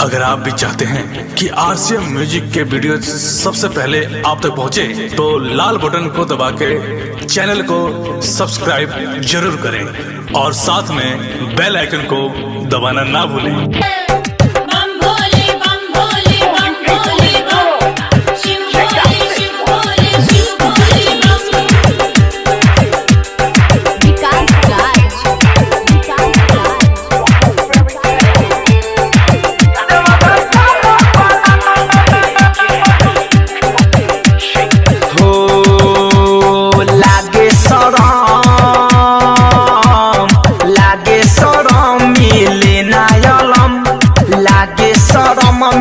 अगर आप भी चाहते हैं कि आरसीएम म्यूजिक के वीडियो सबसे पहले आप तक पहुंचे, तो लाल बटन को दबा के चैनल को सब्सक्राइब जरूर करें और साथ में बेल आइकन को दबाना ना भूलें।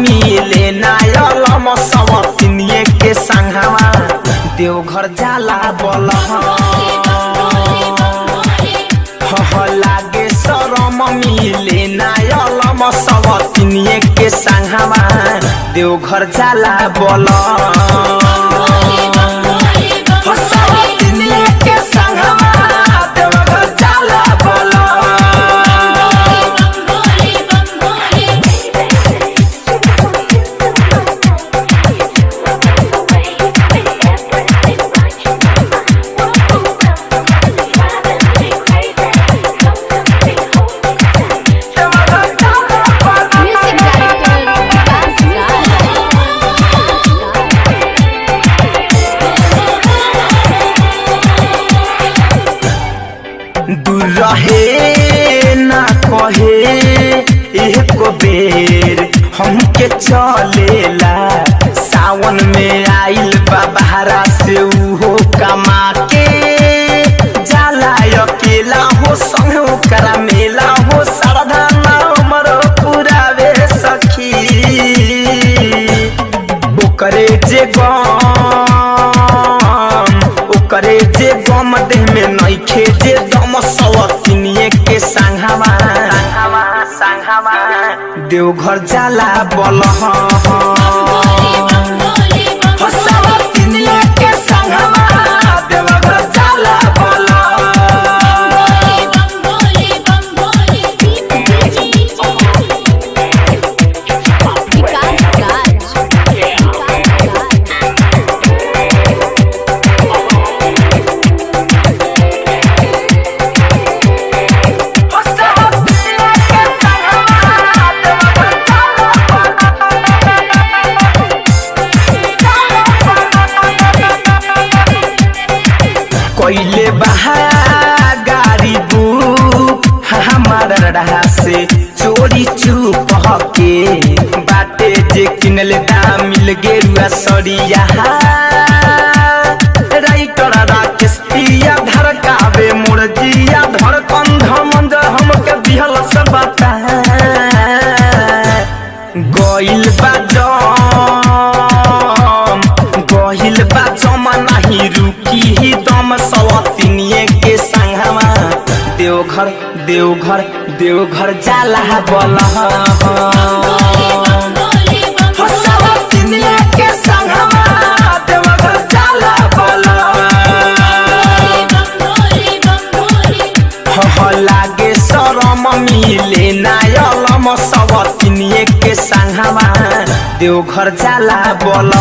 मिले नायलम सवतिनिए के संगवा देवघर जाला बोल लागे शरम मिले नायलम सवतिनिए के संगवा देवघर जाला बोल सवतिनिए के संगवा देवघर जाला बोल। दूर रहे ना कहे एक बेर हमके चलेला सावन में आइल बाबा से उहो कमा के जाला अकेला हो संग ओकरा मेला हो श्रद्धा ना हमरो पुरावे सखी ओकरे जे गम देह में नइखे जे दम सवतिनिए के संगवा देवघर जाला बोल सवतिनिए के संगवा देवघर जाला बोल। कोइले बहा गाड़ी बुक हमारा रहा से चोरी चुप के बाटे जे किनले दाम मिल गेरुआ सरिया राइटर राकेश पिया धड़कावे मोर जिया धड़कन धमंज हमके दिहल सब बता गइल बाजम नहीं रुकी ही दम सवतिनिए के संगवा देवघर जाला बोल सवतिनिए के संगवा देवघर जाला बोल लागे शरम मिले नायलम सवतिनिए के संगवा देवघर जाला बोल।